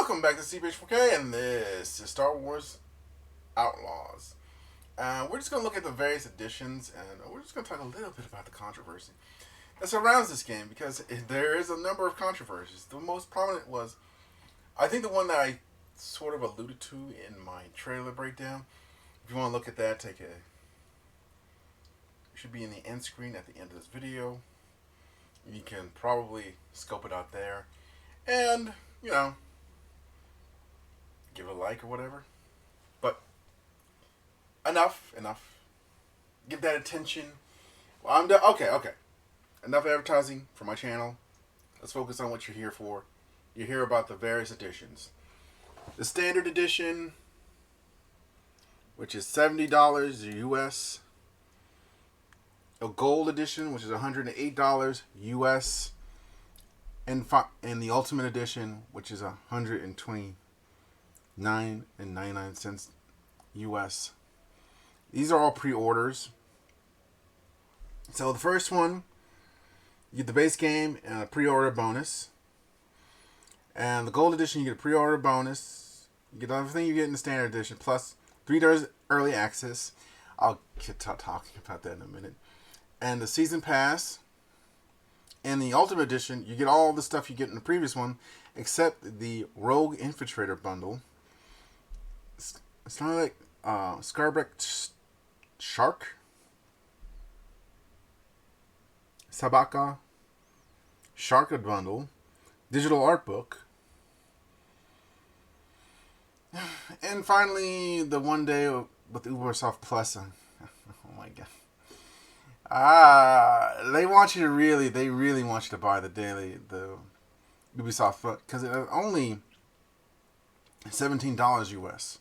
Welcome back to CBH4K, and this is Star Wars Outlaws. We're just going to look at the various editions, and we're just going to talk a little bit about the controversy that surrounds this game, because there is a number of controversies. The most prominent was, I think, the one that I sort of alluded to in my trailer breakdown. If you want to look at that, it should be in the end screen at the end of this video. You can probably scope it out there, and, you know, give it a like or whatever. But enough. Give that attention. Well, I'm done. Okay. Enough advertising for my channel. Let's focus on what you're here for. You hear about the various editions. The standard edition, which is $70 US. A gold edition, which is $108 US. And the ultimate edition, which is $129.99 US. These are all pre-orders. So the first one, you get the base game and a pre-order bonus. And the gold edition, you get a pre-order bonus. You get everything you get in the standard edition, plus 3 days early access. I'll get talking about that in a minute. And the season pass. And the ultimate edition, you get all the stuff you get in the previous one, except the Rogue Infiltrator bundle. It's kind of like Skarbek Shark, Sabaka Shark bundle, digital art book, and finally the one day with Ubisoft Plus. Oh my god! They really want you to buy the Ubisoft, because it's only $17 US.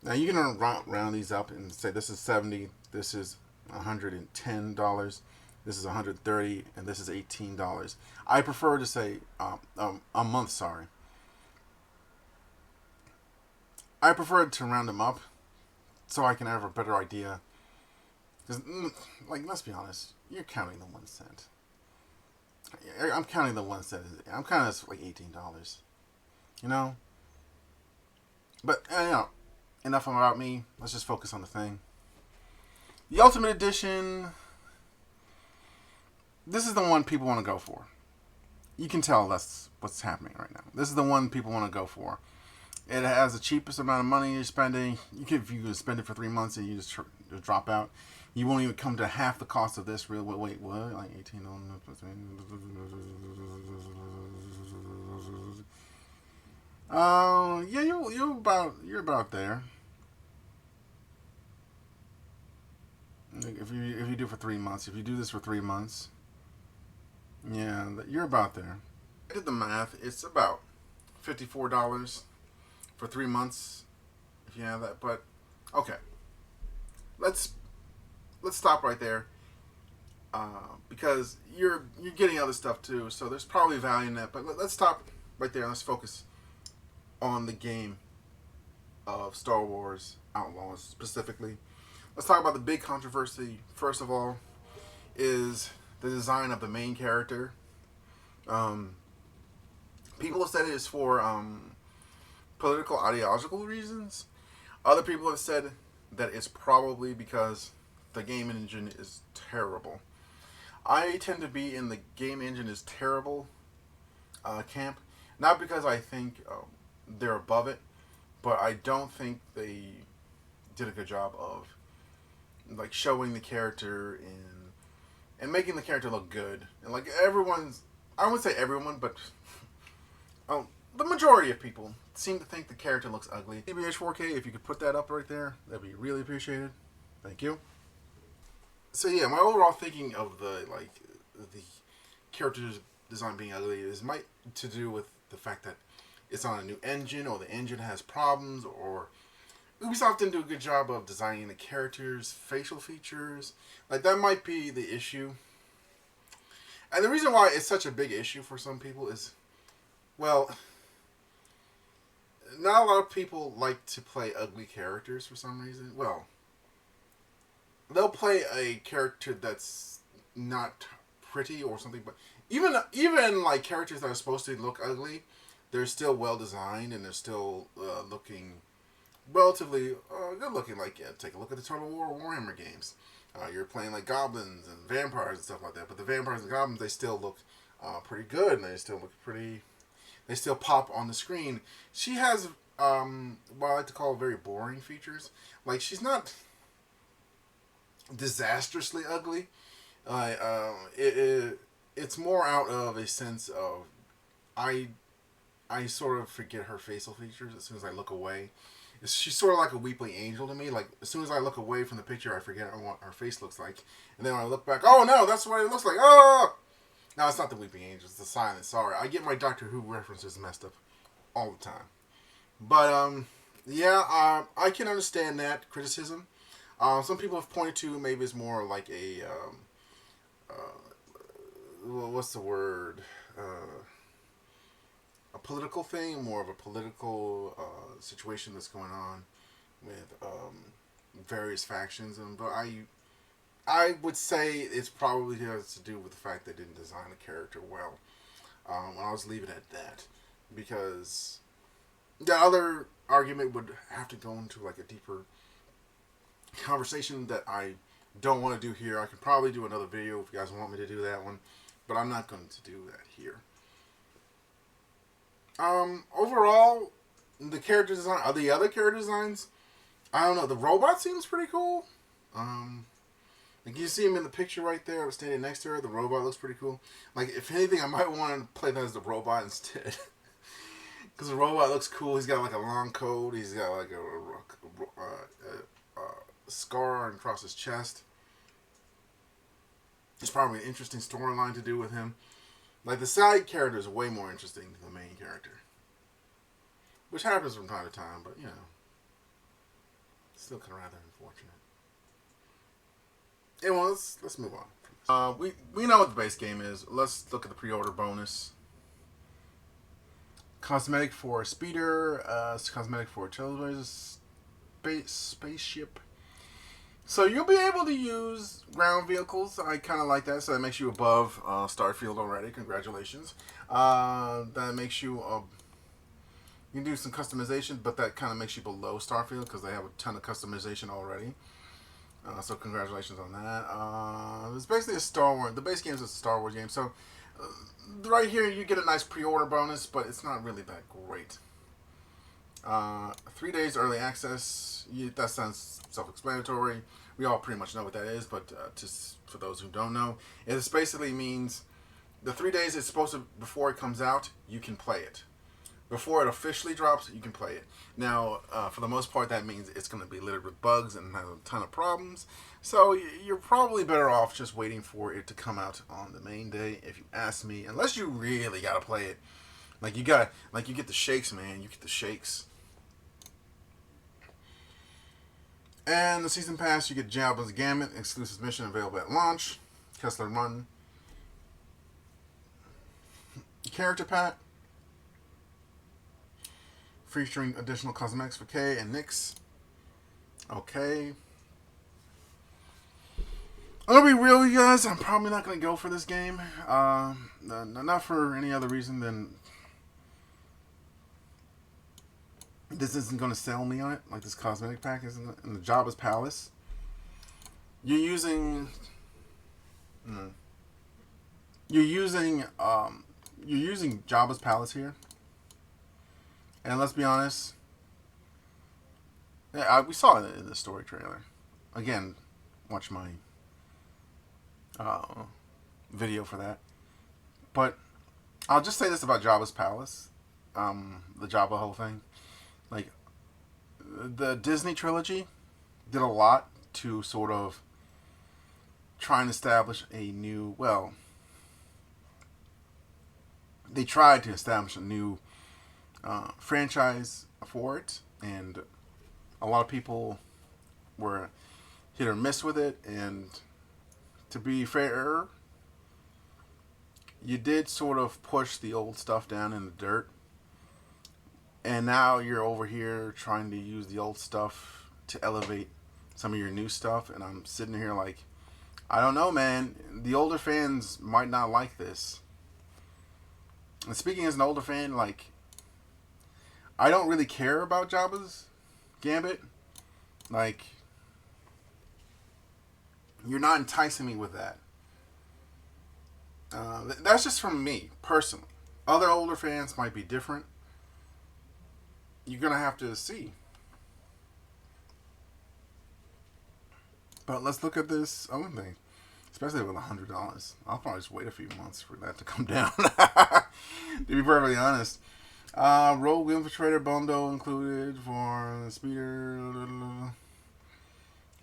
Now you can round these up and say this is $70, this is $110, this is $130, and this is $18. I prefer to say a month. Sorry, I prefer to round them up so I can have a better idea. Because, like, let's be honest, you're counting the 1 cent. I'm counting the 1 cent. I'm counting this like $18. You know? But, enough about me. Let's just focus on the thing. The Ultimate Edition. This is the one people want to go for. You can tell that's what's happening right now. This is the one people want to go for. It has the cheapest amount of money you're spending. If you spend it for 3 months and you just drop out, you won't even come to half the cost of this. Wait, what? Like 18 on. Yeah, you're about there. If you do for 3 months, if you do this for 3 months, yeah, you're about there. I did the math. It's about $54 for 3 months, if you have that. But okay, let's stop right there, because you're getting other stuff too. So there's probably value in that. But let's stop right there and let's focus on the game of Star Wars Outlaws specifically. Let's talk about the big controversy. First of all, is the design of the main character. People have said it is for political, ideological reasons. Other people have said that it's probably because the game engine is terrible. I tend to be in the game engine is terrible camp. Not because I think they're above it, but I don't think they did a good job of like showing the character and making the character look good. And like I wouldn't say everyone, but the majority of people seem to think the character looks ugly. CBH4K, if you could put that up right there, that'd be really appreciated. Thank you. So yeah, my overall thinking of the character design being ugly might to do with the fact that it's on a new engine, or the engine has problems, or Ubisoft didn't do a good job of designing the characters' facial features. Like, that might be the issue. And the reason why it's such a big issue for some people is, well, not a lot of people like to play ugly characters for some reason. Well, they'll play a character that's not pretty or something, but even like characters that are supposed to look ugly, they're still well designed and they're still looking relatively good looking. Like, yeah, take a look at the Total War Warhammer games. You're playing like goblins and vampires and stuff like that, but the vampires and goblins, they still look pretty good, and they still look pretty. They still pop on the screen. She has what I like to call very boring features. Like, she's not disastrously ugly. It's more out of a sense of I I sort of forget her facial features as soon as I look away. She's sort of like a weeping angel to me. Like, as soon as I look away from the picture, I forget what her face looks like. And then when I look back, oh no, that's what it looks like. Oh! No, it's not the weeping angel. It's the silent sorry. I get my Doctor Who references messed up all the time. But, yeah, I can understand that criticism. Some people have pointed to maybe it's more like a, what's the word? A political thing, more of a political situation that's going on with various factions. But I would say it's probably has to do with the fact they didn't design the character well. I was leaving it at that, because the other argument would have to go into like a deeper conversation that I don't want to do here. I could probably do another video if you guys want me to do that one, but I'm not going to do that here. Overall, the character design, the other character designs, I don't know. The robot seems pretty cool. Like, you see him in the picture right there, standing next to her. The robot looks pretty cool. Like, if anything, I might want to play that as the robot instead. Because the robot looks cool. He's got like a long coat. He's got like a scar across his chest. It's probably an interesting storyline to do with him. Like, the side character is way more interesting than the main character. Which happens from time to time, but, you know. Still kind of rather unfortunate. Anyway, let's move on. We know what the base game is. Let's look at the pre-order bonus. Cosmetic for a speeder. Cosmetic for a trailblazer spaceship. So you'll be able to use ground vehicles. I kind of like that. So that makes you above Starfield already. Congratulations. That makes you... you can do some customization, but that kind of makes you below Starfield because they have a ton of customization already. So congratulations on that. It's basically a Star Wars... The base game is a Star Wars game. So right here you get a nice pre-order bonus, but it's not really that great. 3 days early access. That sounds self-explanatory. We all pretty much know what that is, but just for those who don't know, it basically means the 3 days it's supposed to, before it comes out, you can play it. Before it officially drops, you can play it. Now, for the most part, that means it's going to be littered with bugs and has a ton of problems. So you're probably better off just waiting for it to come out on the main day, if you ask me. Unless you really got to play it. You get the shakes, man. You get the shakes. And the Season Pass, you get Jabba's Gamut, exclusive mission available at launch. Kessler Run. Character Pack. Featuring additional cosmetics for Kay and Nyx. Okay. I'm going to be real with you guys. I'm probably not going to go for this game. Not for any other reason than this isn't going to sell me on it, like this cosmetic pack is in the Jabba's Palace. You're using Jabba's Palace here. And let's be honest, yeah, we saw it in the story trailer. Again, watch my video for that. But I'll just say this about Jabba's Palace, the Jabba whole thing. Like, the Disney trilogy did a lot to sort of try and establish a new, well, they tried to establish a new franchise for it, and a lot of people were hit or miss with it. And to be fair, you did sort of push the old stuff down in the dirt, and now you're over here trying to use the old stuff to elevate some of your new stuff. And I'm sitting here like, I don't know, man. The older fans might not like this. And speaking as an older fan, like, I don't really care about Jabba's Gambit. Like, you're not enticing me with that. That's just from me, personally. Other older fans might be different. You're going to have to see. But let's look at this other thing. Especially with $100. I'll probably just wait a few months for that to come down. To be perfectly honest. Rogue Infiltrator bundle included for the speeder.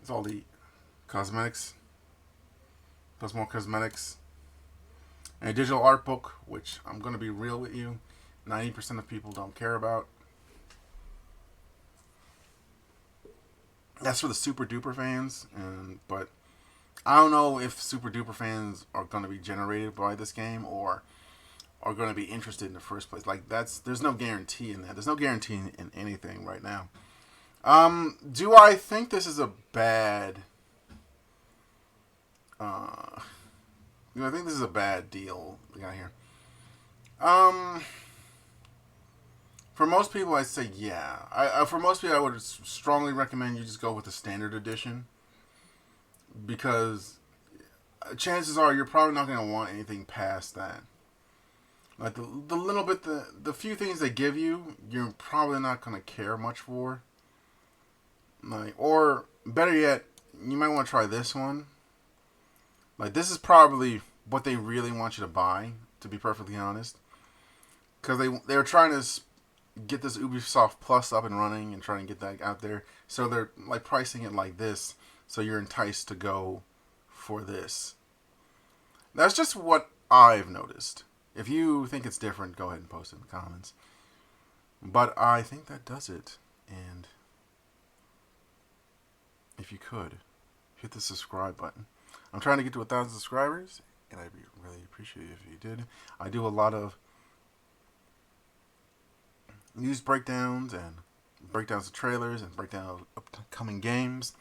It's all the cosmetics. Plus more cosmetics. And a digital art book, which I'm going to be real with you, 90% of people don't care about. That's for the super duper fans, but I don't know if super duper fans are going to be generated by this game or are going to be interested in the first place. Like, there's no guarantee in that. There's no guarantee in anything right now. Do I think this is a bad? I think this is a bad deal we got here. For most people, I'd say yeah. For most people, I would strongly recommend you just go with the standard edition because chances are you're probably not going to want anything past that. Like the little bit, the few things they give you, you're probably not going to care much for. Like, or better yet, you might want to try this one. Like, this is probably what they really want you to buy, to be perfectly honest. Because they were trying to get this Ubisoft Plus up and running and trying to get that out there. So they're like pricing it like this, so you're enticed to go for this. That's just what I've noticed. If you think it's different, go ahead and post it in the comments. But I think that does it. And if you could, hit the subscribe button. I'm trying to get to 1,000 subscribers, and I'd be really appreciative if you did. I do a lot of news breakdowns and breakdowns of trailers and breakdown of upcoming games.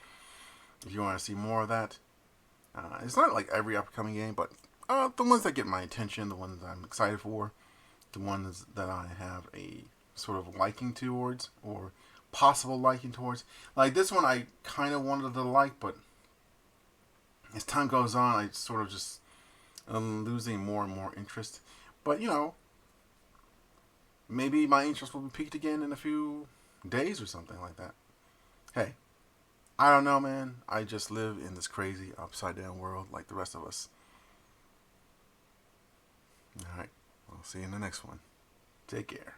If you want to see more of that, it's not like every upcoming game, but the ones that get my attention, the ones that I'm excited for, the ones that I have a sort of liking towards or possible liking towards. Like this one, I kind of wanted to like, but as time goes on, I sort of just am losing more and more interest. But maybe my interest will be piqued again in a few days or something like that. Hey, I don't know, man. I just live in this crazy upside down world like the rest of us. Alright, I'll see you in the next one. Take care.